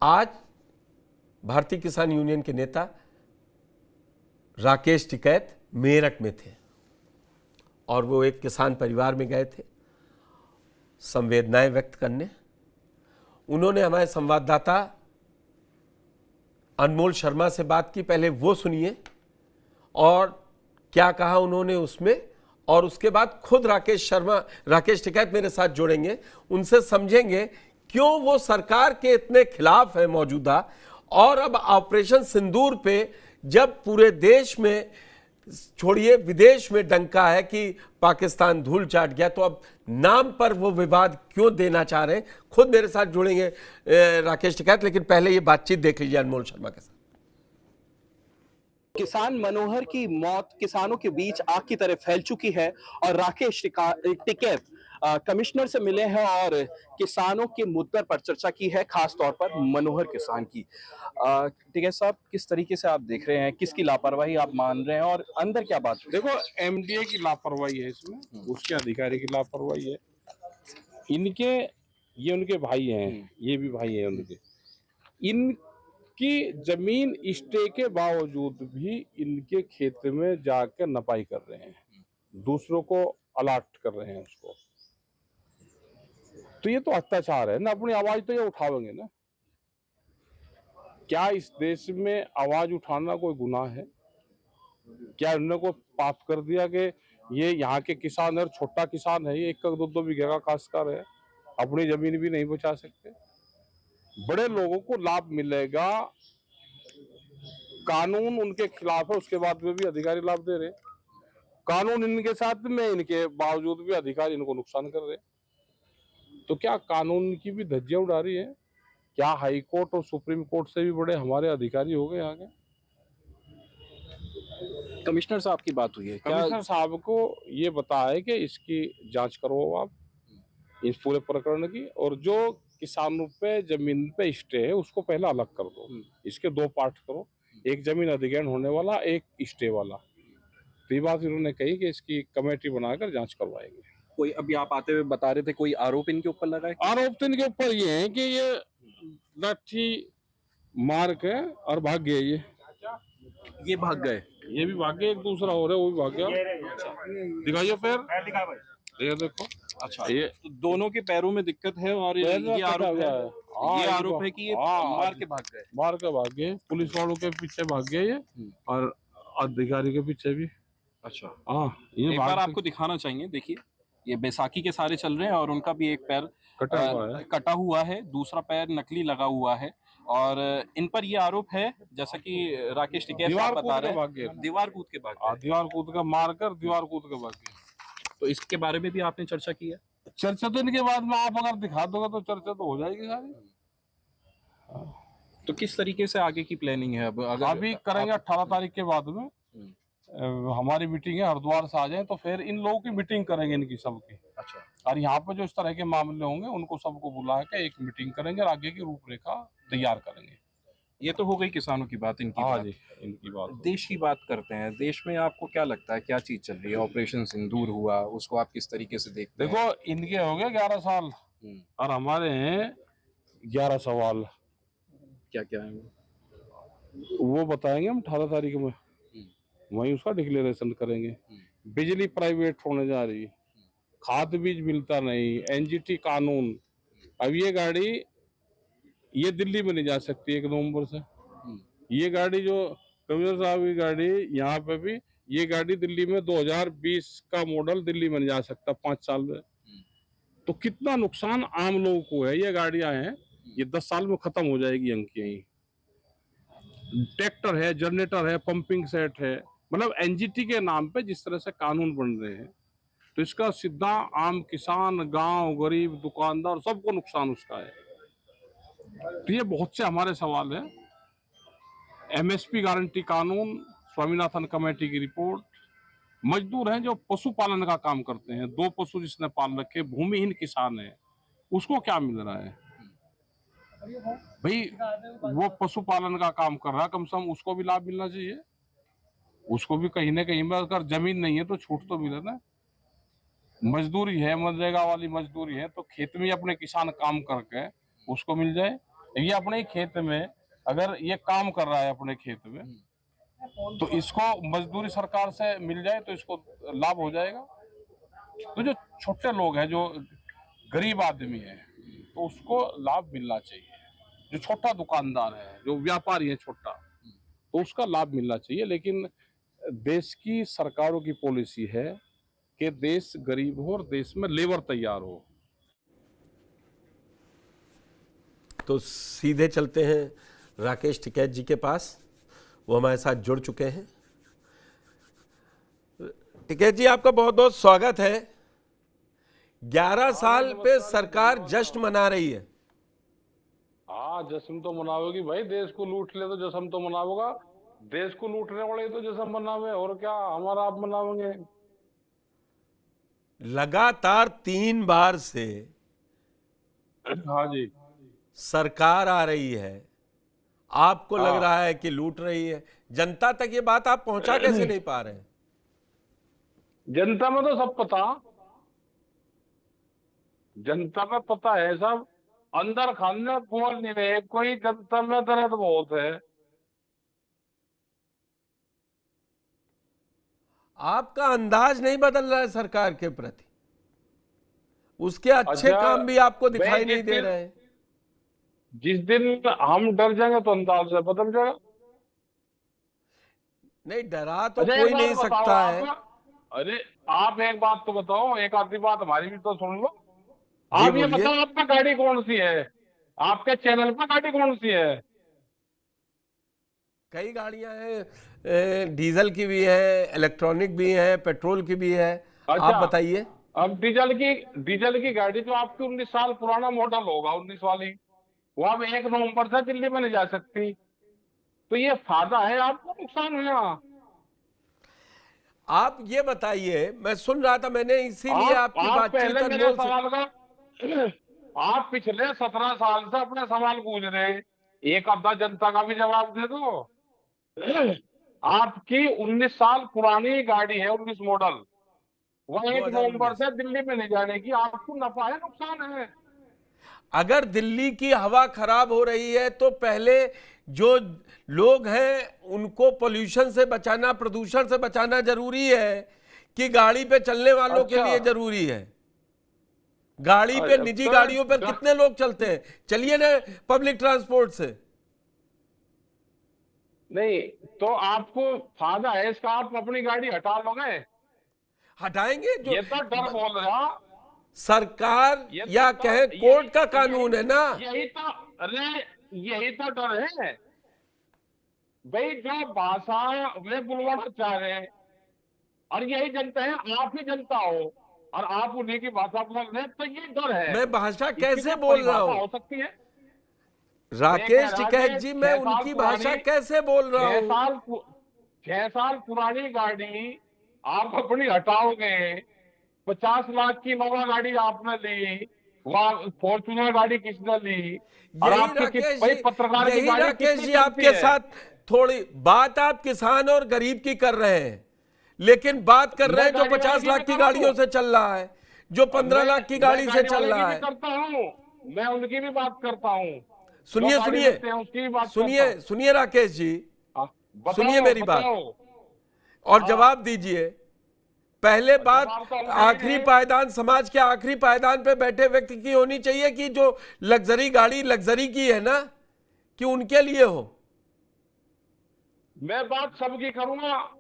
आज भारतीय किसान यूनियन के नेता राकेश टिकैत मेरठ में थे और वो एक किसान परिवार में गए थे संवेदनाएं व्यक्त करने। उन्होंने हमारे संवाददाता अनमोल शर्मा से बात की, पहले वो सुनिए और क्या कहा उन्होंने उसमें, और उसके बाद खुद राकेश टिकैत मेरे साथ जोड़ेंगे, उनसे समझेंगे क्यों वो सरकार के इतने खिलाफ है मौजूदा। और अब ऑपरेशन सिंदूर पे जब पूरे देश में, छोड़िए विदेश में डंका है कि पाकिस्तान धूल चाट गया, तो अब नाम पर वो विवाद क्यों देना चाह रहे हैं, खुद मेरे साथ जुड़ेंगे राकेश टिकैत। लेकिन पहले ये बातचीत देख लीजिए अनमोल शर्मा के साथ। किसान मनोहर की मौत किसानों के बीच आग की तरह फैल चुकी है और राकेश टिकैत कमिश्नर से मिले हैं और किसानों के मुद्दे पर चर्चा की है, खास तौर पर मनोहर किसान की। टिकैत साहब, किस तरीके से आप देख रहे हैं, किसकी लापरवाही आप मान रहे हैं और अंदर क्या बात है? देखो, एमडीए की लापरवाही है इसमें, उसके अधिकारी की लापरवाही है। ये उनके भाई हैं, ये भी भाई हैं उनके। इनकी जमीन स्टे के बावजूद भी इनके खेत में जाकर नपाई कर रहे हैं, दूसरों को अलॉट कर रहे हैं उसको। तो ये तो अत्याचार है ना। अपनी आवाज तो ये उठावेंगे ना। क्या इस देश में आवाज उठाना कोई गुनाह है? क्या उन्होंने कोई पाप कर दिया कि ये यहाँ के किसान है, छोटा किसान है, ये 1-2 बीघे का काश्तकार है, अपनी जमीन भी नहीं बचा सकते? बड़े लोगों को लाभ मिलेगा, कानून उनके खिलाफ है, उसके बाद में भी अधिकारी लाभ दे रहे। कानून इनके साथ में, इनके बावजूद भी अधिकारी इनको नुकसान कर रहे। तो क्या कानून की भी धज्जियां उड़ा रही है? क्या हाई कोर्ट और सुप्रीम कोर्ट से भी बड़े हमारे अधिकारी हो गए आगे? कमिश्नर साहब की बात हुई है, कमिश्नर साहब को ये बताया कि इसकी जांच करो आप इस पूरे प्रकरण की, और जो किसानों पे जमीन पे स्टे है उसको पहले अलग कर दो। इसके 2 पार्ट करो, एक जमीन अधिग्रहण होने वाला, एक स्टे वाला। तो ये बात इन्होंने कही कि इसकी कमेटी बनाकर जांच करवाएंगे। कोई अभी आप आते हुए बता रहे थे कोई आरोप इनके ऊपर लगा है? आरोप तो इनके ऊपर ये है कि ये लाठी मार के और भाग गए। ये भाग गए, ये भी भाग गए, एक दूसरा हो रहा है वो भी भाग गया। दिखाइए पैर, ये देखो। अच्छा, ये तो दोनों के पैरों में दिक्कत है और ये आरोप है कि ये मार के भाग गए, पुलिस वालों के पीछे भाग गए ये, और अधिकारी के पीछे भी। अच्छा, हाँ, ये एक बार आपको दिखाना चाहिए। देखिए, ये बैसाखी के सारे चल रहे हैं और उनका भी एक पैर कटा हुआ है, दूसरा पैर नकली लगा हुआ है। और इन पर ये आरोप है, जैसा कि राकेश टिकैत साहब बता रहे हैं, दीवार कूद के मारकर दीवार कूद के भाग गए। तो इसके बारे में भी आपने चर्चा की है? चर्चा तो इनके बाद में आप अगर दिखा दोगे तो चर्चा तो हो जाएगी सारी। तो किस तरीके से आगे की प्लानिंग है? अब अभी करेंगे 18 तारीख के बाद में हमारी मीटिंग है, हरिद्वार से आ जाए तो फिर इन लोगों की मीटिंग करेंगे, इनकी सबकी। अच्छा, और यहाँ पे जो इस तरह के मामले होंगे उनको सबको बुला के एक मीटिंग करेंगे और आगे की रूपरेखा तैयार करेंगे। ये तो हो गई किसानों की बात, इनकी बात। जी, इनकी बात। देश की बात करते हैं। देश में आपको क्या लगता है, क्या चीज चल रही है? ऑपरेशन सिंदूर हुआ, उसको आप किस तरीके से देखते हैं? देखो, इनके हो गए 11 साल और हमारे हैं 11 सवाल। क्या क्या है वो बताएंगे हम 18 तारीख में, वहीं उसका डिक्लेरेशन करेंगे। बिजली प्राइवेट होने जा रही, खाद बीज मिलता नहीं, एनजीटी कानून। अब ये गाड़ी ये दिल्ली में नहीं जा सकती 1 नवंबर से। ये गाड़ी जो कमिश्नर साहब की गाड़ी, यहाँ पे भी ये गाड़ी दिल्ली में 2020 का मॉडल दिल्ली में नहीं जा सकता 5 साल में। तो कितना नुकसान आम लोगों को है। ये गाड़ियां हैं, ये 10 साल में खत्म हो जाएगी अंक यही। ट्रैक्टर है, जनरेटर है, पंपिंग सेट है, मतलब एनजीटी के नाम पे जिस तरह से कानून बन रहे हैं, तो इसका सीधा आम किसान, गांव, गरीब, दुकानदार सबको नुकसान उसका है। तो ये बहुत से हमारे सवाल है। एमएसपी गारंटी कानून, स्वामीनाथन कमेटी की रिपोर्ट, मजदूर हैं जो पशुपालन का काम करते हैं, 2 पशु जिसने पाल रखे, भूमिहीन किसान है, उसको क्या मिल रहा है? भाई वो पशुपालन का काम कर रहा है, कम से कम उसको भी लाभ मिलना चाहिए। उसको भी कहीं ना कहीं में, अगर जमीन नहीं है तो छूट तो मिले ना। मजदूरी है, मनरेगा वाली मजदूरी है, तो खेत में अपने किसान काम करके उसको मिल जाए। ये अपने खेत में अगर ये काम कर रहा है अपने खेत में, तो इसको मजदूरी सरकार से मिल जाए तो इसको लाभ हो जाएगा। तो जो छोटे लोग हैं, जो गरीब आदमी है, तो उसको लाभ मिलना चाहिए। जो छोटा दुकानदार है, जो व्यापारी है छोटा, तो उसका लाभ मिलना चाहिए। लेकिन देश की सरकारों की पॉलिसी है कि देश गरीब हो और देश में लेबर तैयार हो। तो सीधे चलते हैं राकेश टिकैत जी के पास, वो हमारे साथ जुड़ चुके हैं। टिकैत जी, आपका बहुत बहुत स्वागत है। 11 साल पे सरकार जश्न मना रही है। हाँ, जश्न तो मनाओगी भाई, देश को लूट ले तो जश्न तो मनाओगा। देश को लूटने वाले तो जश्न मनावे, और क्या हमारा आप मनावेंगे। लगातार 3 बार से हाँ जी, सरकार आ रही है, आपको लग रहा है कि लूट रही है। जनता तक ये बात आप पहुंचा कैसे नहीं पा रहे हैं? जनता में तो सब पता, जनता में पता है सब। अंदर खाने बोल नहीं रहे कोई, जनता में दर्द बहुत है। आपका अंदाज नहीं बदल रहा है सरकार के प्रति, उसके अच्छे अच्छा, काम भी आपको दिखाई भाई नहीं दे रहे हैं। जिस दिन हम डर जाएंगे तो अंदाज से बदल जाएगा। नहीं, डरा तो अच्छा, एक कोई बात नहीं बताओ सकता आप। है। अरे आप एक बात तो बताओ, एक आधी बात हमारी भी तो सुन लो। जी आप ये बोलिए। बताओ, आपका गाड़ी कौन सी है? आपके चैनल पर गाड़ी कौन सी है? कई गाड़ियां हैं, डीजल की भी है, इलेक्ट्रॉनिक भी है, पेट्रोल की भी है। आप अच्छा, बताइए। अब डीजल की गाड़ी जो आपकी 19 साल पुराना मॉडल होगा, 19 वाली, वो अब 1 नवंबर से दिल्ली में नहीं जा सकती। तो ये फायदा है आपको, नुकसान हुआ? आप ये बताइए, मैं सुन रहा था, मैंने इसीलिए आपकी आप बातचीत पहले मेरे अनमोल से। सवाल का आप पिछले 17 साल से अपने सवाल पूछ रहे हैं, एक आधा जनता का भी जवाब दे दो। आपकी 19 साल पुरानी गाड़ी है, 19 मॉडल, वह 1 नवंबर 2019। से दिल्ली में नहीं जाने की, आपको नफा है नुकसान है? अगर दिल्ली की हवा खराब हो रही है तो पहले जो लोग हैं उनको पोल्यूशन से बचाना, प्रदूषण से बचाना जरूरी है कि गाड़ी पे चलने वालों के अच्छा, लिए जरूरी है? गाड़ी पे, निजी तो गाड़ियों पर कितने लोग चलते हैं? चलिए ना पब्लिक ट्रांसपोर्ट से। नहीं, तो आपको फायदा है इसका, आप अपनी गाड़ी हटा लोगे? हटाएंगे जो ये तो डर बोल रहा। सरकार ये या तो कहे कोर्ट का कानून है ना। यही तो, अरे यही तो डर है भाई। जो भाषा वे बुलवाना चाह रहे हैं, और यही जनता है, आप ही जनता हो, और आप उन्हीं की भाषा बोल रहे हैं, तो ये डर है। मैं भाषा इसकी कैसे कोई बोल रहा परिभाषा हूं? हो सकती है? मैं कह राकेश रहा टिकैत कि जी, मैं 6 साल उनकी भाषा पुरानी कैसे बोल रहा छह हूं? साल पु- 6 साल पुरानी गाड़ी आप अपनी हटाओगे। 50 लाख की नवा गाड़ी आपने ली, वह फॉर्चुनर गाड़ी किसने ली? और यही आपकी राकेश भाई जी, पत्रकार की यही गाड़ी राकेश कितनी जी, चलती आपके है? साथ थोड़ी बात आप किसान और गरीब की कर रहे हैं, लेकिन बात कर रहे मैं हैं जो गाड़ी वाले 50 की भी लाख की करूं, गाड़ियों से चल रहा है, जो 15 लाख की मैं गाड़ी से गाड़ी चल वाले की रहा भी है। करता हूँ, मैं उनकी भी बात करता हूँ, जो सुनिए गाड़ी सुनिए, लेते हैं उसकी भी बात करता सुनिए हूँ। सुनिए राकेश जी, हाँ, सुनिए बताओ मेरी बात बताओ। और हाँ, जवाब दीजिए। पहले बात, जवाब तो होगा ही आखिरी नहीं। पायदान, समाज के आखिरी पायदान पे बैठे व्यक्ति की होनी चाहिए कि जो लग्जरी गाड़ी लग्जरी की है ना, कि उनके लिए हो। मैं बात सबकी करूंगा, आप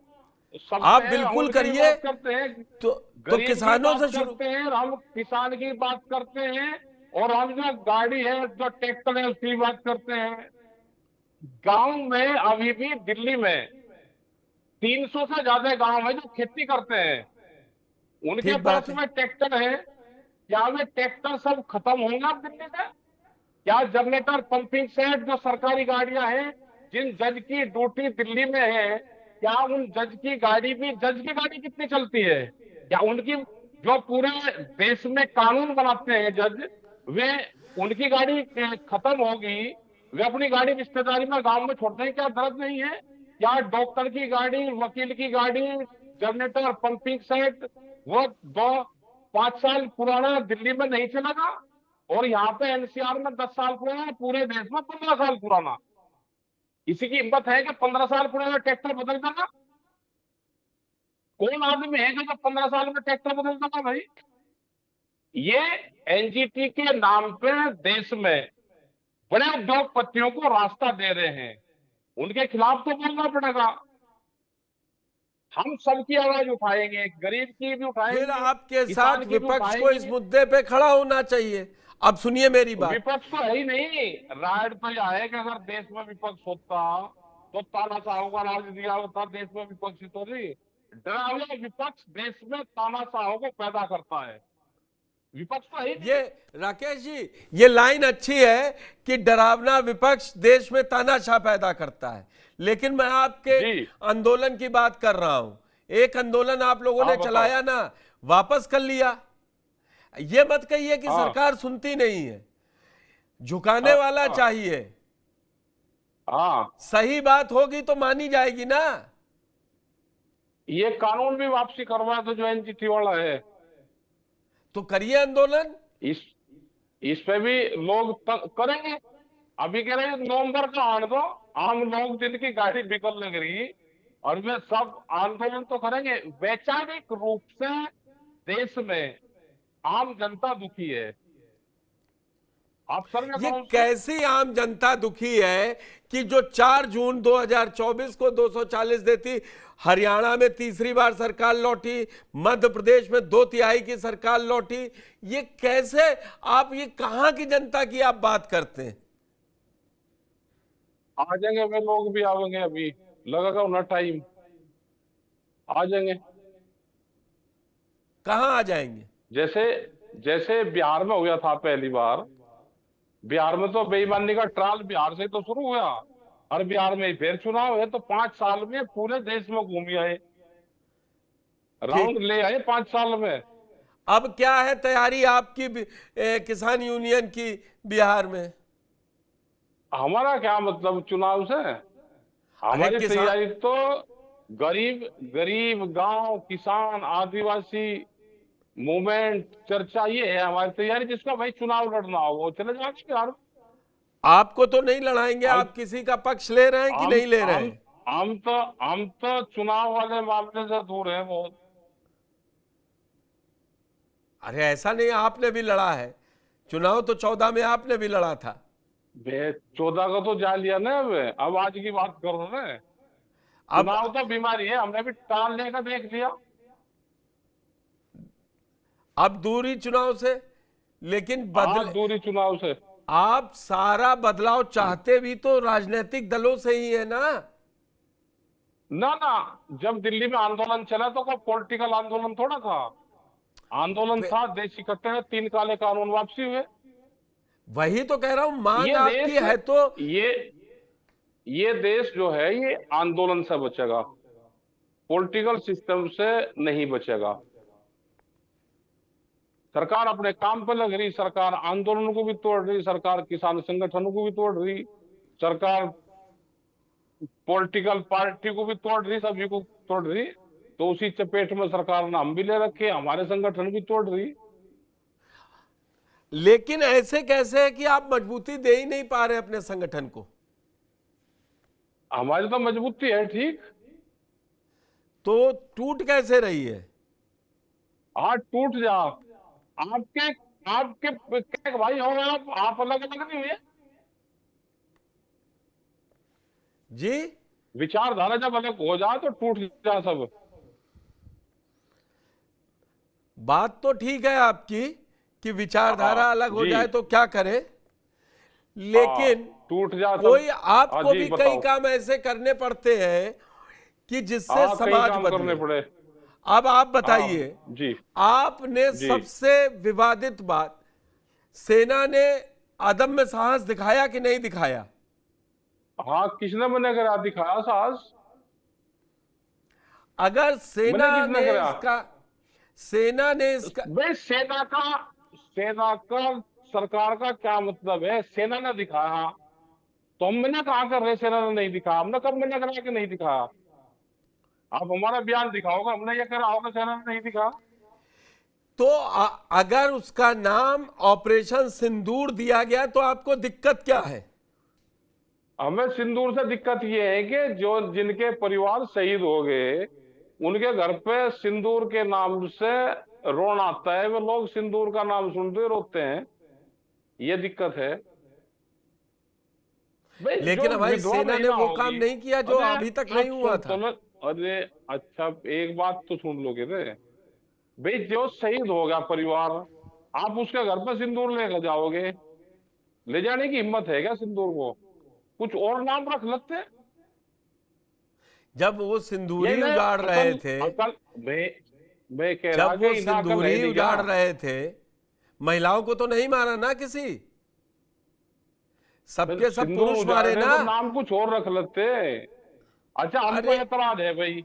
सबसे हम बिल्कुल उनकी भी करिए। बात करते हैं, तो गरीब की किसानों बात से शुरू। करते हैं, और हम किसान की बात करते हैं, और हम जो गाड़ी है, जो ट्रैक्टर है, उसकी बात करते हैं। गांव में अभी भी दिल्ली में 300 से ज्यादा गांव है जो खेती करते हैं, उनके ठीक पास बात है। में ट्रैक्टर है। क्या वे ट्रैक्टर सब खत्म होंगे अब दिल्ली में? क्या जनरेटर पंपिंग सेट जो सरकारी गाड़ियां हैं, जिन जज की ड्यूटी दिल्ली में है, क्या उन जज की गाड़ी भी, जज की गाड़ी कितनी चलती है? क्या उनकी, जो पूरे देश में कानून बनाते हैं जज, वे, उनकी गाड़ी खत्म होगी, वे अपनी गाड़ी रिश्तेदारी में गांव में छोड़ते हैं? क्या दर्द नहीं है? क्या डॉक्टर की गाड़ी, वकील की गाड़ी, जनरेटर पंपिंग सेट, वो 2-5 साल पुराना दिल्ली में नहीं चलेगा? और यहाँ पे एनसीआर में 10 साल पुराना, पूरे देश में 15 साल पुराना। किसी की हिम्मत है कि 15 साल पुराना ट्रैक्टर बदल देगा? कौन आदमी है जो 15 साल में ट्रैक्टर बदल देगा भाई? ये एनजीटी के नाम पे देश में बड़े उद्योगपतियों को रास्ता दे रहे हैं, उनके खिलाफ तो बोलना पड़ेगा। हम सबकी आवाज उठाएंगे, गरीब की भी फिर उठाएंगे, आपके किसान साथ की भी विपक्ष को इस उठाएंगे। मुद्दे पे खड़ा होना चाहिए। अब सुनिए मेरी बात। विपक्ष तो है ही नहीं। राइट तो यह है कि अगर देश में विपक्ष होता तो तानाशाहों का राज दिया होता। देश में विपक्ष ही तो नहीं, डरावना विपक्ष देश में तानाशाहों को पैदा करता है। विपक्ष तो है ही नहीं। ये राकेश जी, ये लाइन अच्छी है कि डरावना विपक्ष देश में तानाशाह पैदा करता है, लेकिन मैं आपके जी। आंदोलन की बात कर रहा हूं। एक आंदोलन आप लोगों ने हाँ, बताओ। चलाया ना, वापस कर लिया। ये मत कहिए कि हाँ। सरकार सुनती नहीं है, झुकाने हाँ, वाला हाँ। चाहिए। हाँ, सही बात होगी तो मानी जाएगी ना। ये कानून भी वापसी करवाया तो जो एनजीटी वाला है, तो करिए आंदोलन। इस पे भी लोग करेंगे। अभी कह रहे हैं नवंबर का आने दो, आम लोग जिनकी गाड़ी बिकल लग रही, और वे सब आंदोलन तो करेंगे। वैचारिक रूप से देश में आम जनता दुखी है। आप सर्वे ये करो उसको। कैसी आम जनता दुखी है कि जो 4 जून 2024 को 240 देती, हरियाणा में तीसरी बार सरकार लौटी, मध्य प्रदेश में 2/3 की सरकार लौटी। ये कैसे, आप ये कहां की जनता की आप बात करते हैं? आ जाएंगे वे लोग भी, आवेंगे। अभी लगेगा उन्हें टाइम, आ जाएंगे। कहां आ जाएंगे? जैसे जैसे बिहार में हुआ था पहली बार। बिहार में तो बेईमानी का ट्रायल बिहार से तो शुरू हुआ, और बिहार में ही फिर चुनाव है। तो 5 साल में पूरे देश में घूम आए, राउंड ले आए 5 साल में। अब क्या है तैयारी आपकी किसान यूनियन की बिहार में? हमारा क्या मतलब चुनाव से? हमारी किसान, तैयारी तो गरीब गरीब गांव, किसान, आदिवासी मूवमेंट, चर्चा, ये है हमारी तैयारी। जिसका भाई चुनाव लड़ना हो वो चले जाएंगे यार। आपको तो नहीं लड़ाएंगे। हम आप किसी का पक्ष ले रहे हैं कि हम नहीं ले रहे हम हैं? हम तो चुनाव वाले मामले से दूर है बहुत। अरे ऐसा नहीं, आपने भी लड़ा है चुनाव, तो 14 में आपने भी लड़ा था। 14 का तो जा लिया ना। अब आज की बात करो ना। अब चुनाव तो बीमारी है, हमने भी टालने का देख लिया। अब दूरी चुनाव से, लेकिन हाँ, दूरी चुनाव से। आप सारा बदलाव चाहते भी तो राजनीतिक दलों से ही है ना। ना ना, जब दिल्ली में आंदोलन चला तो कोई पॉलिटिकल आंदोलन थोड़ा था। आंदोलन वे- था देश इकट्ठे हैं, 3 काले कानून वापसी हुए। वही तो कह रहा हूं, मांग ये आपकी देश है तो। ये ये देश जो है ये आंदोलन से बचेगा, पॉलिटिकल सिस्टम से नहीं बचेगा। सरकार अपने काम पे लग रही, सरकार आंदोलन को भी तोड़ रही, सरकार किसान संगठनों को भी तोड़ रही, सरकार पॉलिटिकल पार्टी को भी तोड़ रही, सभी को तोड़ रही। तो उसी चपेट में सरकार ने हम भी ले रखे, हमारे संगठन भी तोड़ रही। लेकिन ऐसे कैसे है कि आप मजबूती दे ही नहीं पा रहे अपने संगठन को? हमारी तो मजबूती है ठीक। तो टूट कैसे रही है? आज टूट जा। आपके आपके क्या भाई हो गए? आप अलग अलग नहीं हुए। जी, विचारधारा जब अलग हो जाए तो टूट जा सब। बात तो ठीक है आपकी कि विचारधारा हाँ, अलग हो जी। जाए तो क्या करें, लेकिन टूट जा सब। कोई हाँ आपको जी, भी कई बताओ। काम ऐसे करने पड़ते हैं कि जिससे हाँ, कई समाज काम करने बदले। पड़े। अब आप हाँ, बताइए, जी आपने जी। सबसे विवादित बात, सेना ने अदम्य साहस दिखाया कि नहीं दिखाया? हाँ, किसने मैंने करा दिखाया साहस? अगर सेना मैंने किसने ने करा? इसका भाई सेना का सरकार का क्या मतलब है? सेना ने दिखाया तो हम मैंने कहा कर रहे सेना ने नहीं दिखाया? हमने कब मैंने करा कि नहीं दिखाया? आप हमारा बयान दिखाओगे, हमने ये करा होगा सेना ने नहीं दिखाया? तो अगर उसका नाम ऑपरेशन सिंदूर दिया गया तो आपको दिक्कत क्या है? हमें सिंदूर से दिक्कत ये है कि जो जिनके परिवार शहीद हो गए उनके घर पे सिंदूर के नाम से रोना आता है, वे लोग सिंदूर का नाम सुनते ही रोते हैं, ये दिक्कत है भाई। लेकिन जो हमारी विधवा सेना ने महिला वो काम होगी, नहीं किया जो अरे अभी तक आप नहीं हुआ सुन था। तो लो, अरे अच्छा एक बात तो सुन लोगे रे भाई, जो शहीद हो गया परिवार, आप उसके घर पर सिंदूर लेकर जाओगे? ले जाने की हिम्मत है क्या सिंदूर को? कुछ और नाम रख लेते हैं। जब वो ये सिंदूरी ना उजाड़ रहे अकल थे, अकल मैं कह रहा जब कि वो इन्हें अकल है सिंदूरी नहीं क्या? उजाड़ रहे थे, महिलाओं को तो नहीं मारा ना किसी, फिर सबके सब सिंदूर पुरुष मारे उजाड़ने ना। तो नाम कुछ और रख लेते। अच्छा हमको अरे एतराज है भाई,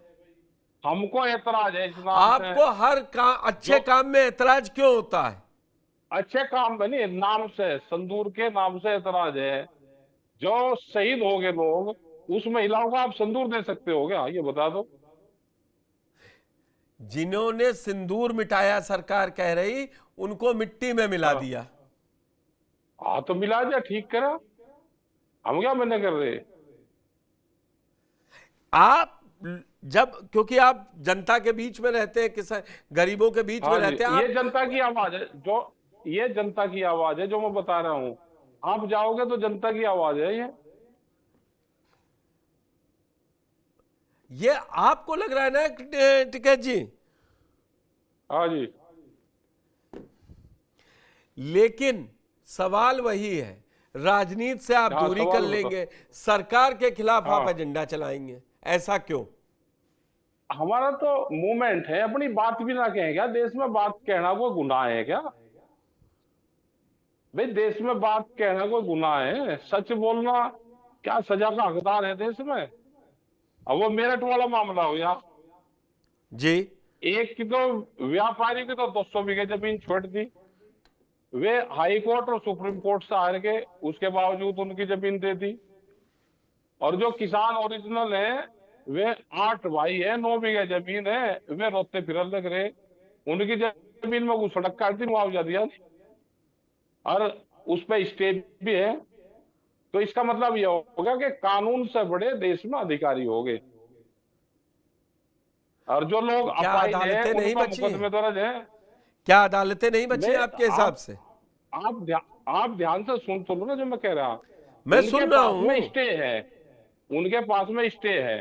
हमको एतराज है इस नाम से। आपको हर काम, अच्छे जो काम में ऐतराज क्यों होता है? अच्छे काम में नहीं, नाम से, संदूर के नाम से एतराज है। जो शहीद हो गए लोग, उस महिलाओं को आप संदूर दे सकते हो क्या, ये बता दो। जिन्होंने सिंदूर मिटाया, सरकार कह रही उनको मिट्टी में मिला हाँ दिया। हाँ, तो मिला दिया, ठीक करा, हम क्या मना कर रहे? आप जब, क्योंकि आप जनता के बीच में रहते हैं, किसान गरीबों के बीच में हाँ जी, रहते हैं ये आप। जनता की आवाज है, जो ये जनता की आवाज है जो मैं बता रहा हूँ। आप जाओगे तो जनता की आवाज है ये आपको लग रहा है ना टिकैत जी, हाँ जी। लेकिन सवाल वही है, राजनीति से आप हाँ दूरी कर सवाल बता। लेंगे, सरकार के खिलाफ आप हाँ, एजेंडा चलाएंगे, ऐसा क्यों? हमारा तो मूवमेंट है, अपनी बात भी ना कहें क्या? देश में बात कहना कोई गुनाह है क्या भाई? देश में बात कहना कोई गुनाह है? सच बोलना क्या सजा का हकदार है देश में? अब वो मेरठ वाला मामला हो गया, जी, एक की तो व्यापारी की तो 200 बीघे जमीन छोड़ दी, वे हाई कोर्ट और सुप्रीम कोर्ट से हार के उसके बावजूद उनकी जमीन दे दी। और जो किसान ओरिजिनल है, वे 8 भाई है, 9 बीघे जमीन है, वे रोते फिर लग रहे, उनकी जमीन में कुछ सड़क काट दी, मुआवजा दिया नहीं, और उस पर स्टे भी है। तो इसका मतलब यह होगा कि कानून से बड़े देश में अधिकारी हो गए, और जो लोग तो क्या अपाहिज है अदालतें नहीं उनका बची मुकदमे हैं? दर्ज है। क्या अदालतें नहीं बची मैं हैं आपके हिसाब से? आप ध्यान से सुन तो लो ना जो मैं कह रहा। मैं उनके सुन रहा पास में हूं। स्टे है, उनके पास में स्टे है,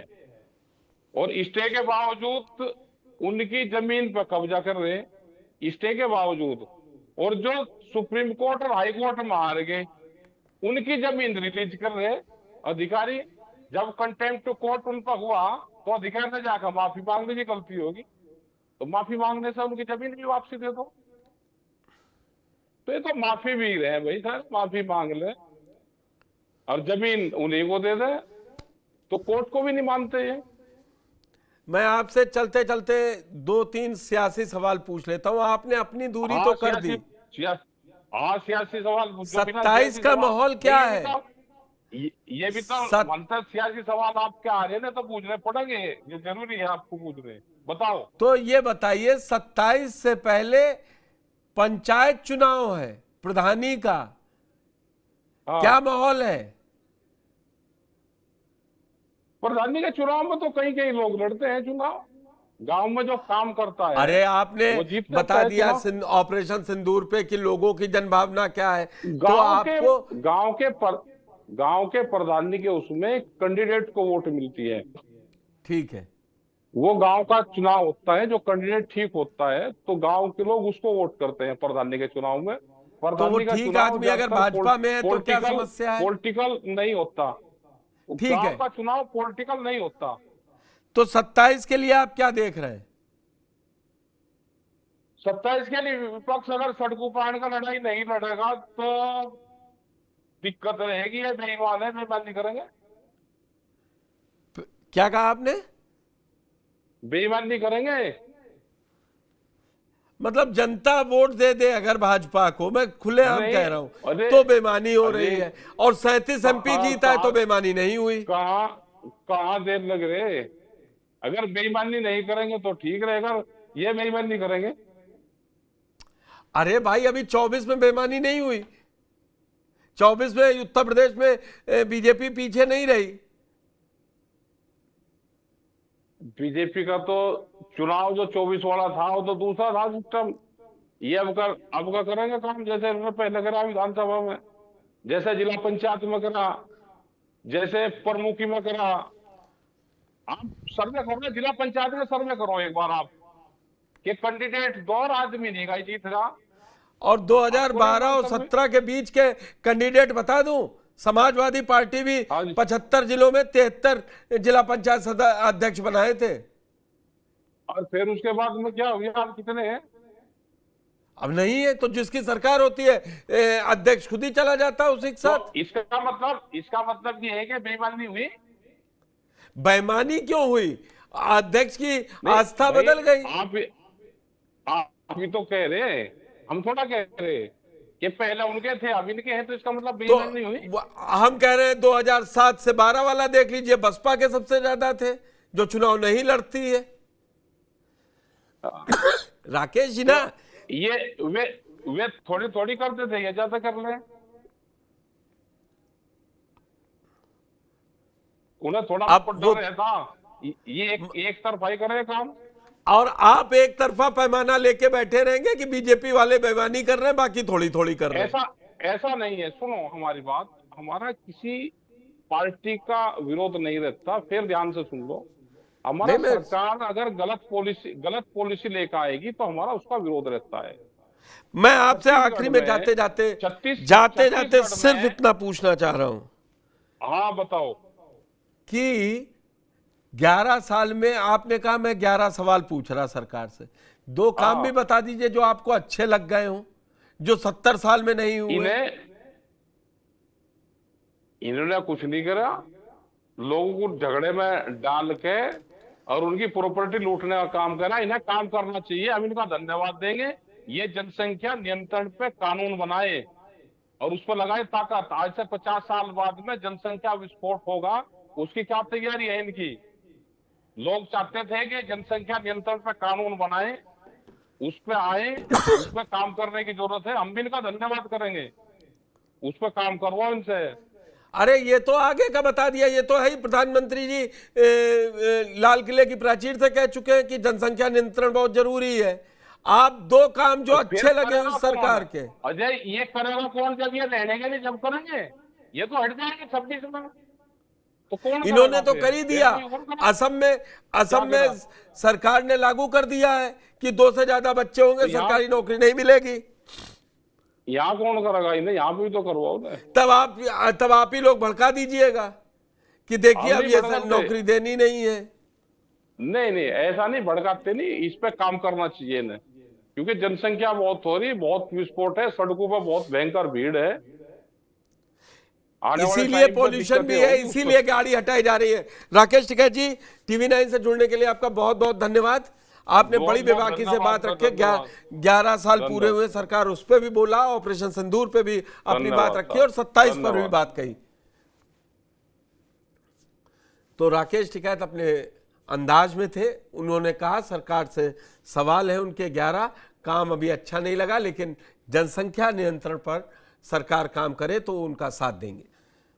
और स्टे के बावजूद उनकी जमीन पर कब्जा कर रहे, स्टे के बावजूद। और जो सुप्रीम कोर्ट और हाई कोर्ट में हार गए, उनकी जमीन रिलीज कर रहे अधिकारी। जब कंटेम्प्ट कोर्ट उन पर हुआ तो अधिकारी ने जाकर माफी मांगने की गलती होगी, तो माफी मांगने से उनकी जमीन भी वापसी दे दो। तो ये तो माफी भी रहे भाई, सर माफी मांग ले और जमीन उन्हीं को दे दे, तो कोर्ट को भी नहीं मानते ये। मैं आपसे चलते चलते 2-3 सियासी सवाल पूछ लेता हूं, आपने अपनी दूरी तो कर दी। सियासी सवाल जो बिना 27 सियासी का सवाल, माहौल क्या ये भी है? तो ये भी तो सत, मनता सियासी सवाल आप क्या आ रहे हैं तो पूछने पड़ेंगे, ये जरूरी है आपको पूछने, बताओ। तो ये बताइए, 27 से पहले पंचायत चुनाव है प्रधानी का, हाँ, क्या माहौल है? प्रधानी के चुनाव में तो कई कई लोग लड़ते हैं चुनाव, गांव में जो काम करता है अरे आपने वो जीत जाता बता है दिया चुनाव। ऑपरेशन सिंदूर पे कि लोगों की जनभावना क्या है, तो गांव के आपको गांव के गांव के प्रधानी के उसमें कैंडिडेट को वोट मिलती है। ठीक है। वो गांव का चुनाव होता है, जो कैंडिडेट ठीक होता है तो गांव के लोग उसको वोट करते हैं प्रधानी के चुनाव में। तो वो प्रधानी का ठीक चुनाव आदमी अगर ज्यादातर भाजपा में है तो क्या पॉलिटिकल समस्या है? पॉलिटिकल नहीं होता, ठीक गांव है, का चुनाव पॉलिटिकल नहीं होता। तो 27 के लिए आप क्या देख रहे हैं? 27 के लिए विपक्ष अगर सड़कों पर आने का लड़ाई नहीं लड़ेगा तो दिक्कत रहेगी, ये बेईमान है, बेईमानी करेंगे। क्या कहा आपने? बेईमानी करेंगे। मतलब जनता वोट दे दे अगर भाजपा को, मैं खुलेआम नहीं, कह रहा हूं, अरे तो बेईमानी हो अरे रही है। और 37 एमपी जीता है तो बेईमानी नहीं हुई। कहाँ कहाँ देर लग रहे? अगर बेईमानी नहीं करेंगे तो ठीक रहेगा, ये बेईमानी करेंगे। अरे भाई अभी 24 में बेईमानी नहीं हुई, 24 में उत्तर प्रदेश में बीजेपी पीछे नहीं रही। बीजेपी का तो चुनाव जो 24 वाला था वो तो दूसरा था सिस्टम। ये अब का करेंगे काम जैसे इन्होंने पहले करा विधानसभा में, जैसे जिला पंचायत में करा, जैसे प्रमुखी में करा। आप सर्वे करो, जिला पंचायत में सर्वे करो एक बार आप, कि कैंडिडेट दो और आदमी नहीं गई जीत रहा। और 2012 और 17 के बीच के कैंडिडेट बता दूं, समाजवादी पार्टी भी 75 जिलों में 73 जिला पंचायत अध्यक्ष बनाए थे। और फिर उसके बाद में क्या हुआ, आप कितने हैं? अब नहीं है तो जिसकी सरकार होती है अध्यक्ष खुद ही चला जाता है उसी के साथ। तो इसका मतलब ये है कि बेईमानी हुई। बेईमानी क्यों हुई? अध्यक्ष की आस्था बदल गई। आप भी तो कह रहे हैं, हम थोड़ा कह रहे कि पहले उनके थे अब इनके हैं, तो इसका मतलब तो बेईमानी हुई। हम कह रहे हैं 2007 से 12 वाला देख लीजिए, बसपा के सबसे ज्यादा थे जो चुनाव नहीं लड़ती है। राकेश जी ना, ये वे थोड़ी थोड़ी करते थे, ये ज्यादा कर ले, उन्हें थोड़ा डर रहता। ये एक तरफा ही करे काम। और आप एक तरफा पैमाना लेके बैठे रहेंगे कि बीजेपी वाले बेईमानी कर रहे हैं बाकी थोड़ी थोड़ी कर रहे हैं। ऐसा नहीं है। सुनो हमारी बात, हमारा किसी पार्टी का विरोध नहीं रहता। फिर ध्यान से सुन लो, हमारा सरकार अगर गलत पॉलिसी लेकर आएगी तो हमारा उसका विरोध रहता है। मैं आपसे आखिरी में जाते जाते सिर्फ इतना पूछना चाह रहा हूं। हाँ बताओ। कि 11 साल में आपने कहा मैं 11 सवाल पूछ रहा सरकार से, 2 काम भी बता दीजिए जो आपको अच्छे लग गए हों, जो 70 साल में नहीं हुए। इन्होंने कुछ नहीं करा, लोगों को झगड़े में डाल के और उनकी प्रॉपर्टी लूटने का काम करा। इन्हें काम करना चाहिए, हम इनका धन्यवाद देंगे। ये जनसंख्या नियंत्रण पे कानून बनाए और उस पर लगाए ताकत। आज से 50 साल बाद में जनसंख्या विस्फोट होगा, उसकी क्या तैयारी है इनकी? लोग चाहते थे कि जनसंख्या नियंत्रण पे कानून बनाए, उस पे आए, उस पे काम करने की जरूरत है। हम भी इनका धन्यवाद करेंगे, उस पे काम करवाओ इनसे। अरे ये तो आगे का बता दिया, ये तो है ही। प्रधानमंत्री जी लाल किले की प्राचीर से कह चुके हैं कि जनसंख्या नियंत्रण बहुत जरूरी है। आप 2 काम जो अच्छे लगे उस सरकार के। अजय ये करेगा कौन जब ये लड़ेंगे नहीं, जब करेंगे ये तो हट जाएंगे 26 में, तो कौन? इन्होंने तो कर ही दिया। असम में सरकार ने लागू कर दिया है कि 2 से ज्यादा बच्चे होंगे सरकारी नौकरी नहीं मिलेगी। यहाँ कौन करेगा इन्हें? यहाँ भी तो करवाओ। तब आप ही लोग भड़का दीजिएगा कि देखिए अब ये नौकरी देनी नहीं है। नहीं ऐसा नहीं भड़काते, नहीं, इस पे काम करना चाहिए इन्हें, क्योंकि जनसंख्या बहुत हो रही, बहुत विस्फोट है, सड़कों पर बहुत भयंकर भीड़ है, इसीलिए पोल्यूशन भी है, इसीलिए गाड़ी हटाई जा रही है। राकेश टिकैत जी, टीवी 9 से जुड़ने के लिए आपका बहुत बहुत धन्यवाद। आपने बड़ी बेबाकी से बात रखे, 11 साल पूरे हुए, सरकार उस पर भी बोला, ऑपरेशन सिंदूर पे भी अपनी बात रखी और 27 पर भी बात कही। तो राकेश टिकैत अपने अंदाज में थे। उन्होंने कहा सरकार से सवाल है उनके 11 काम अभी अच्छा नहीं लगा, लेकिन जनसंख्या नियंत्रण पर सरकार काम करे तो उनका साथ देंगे।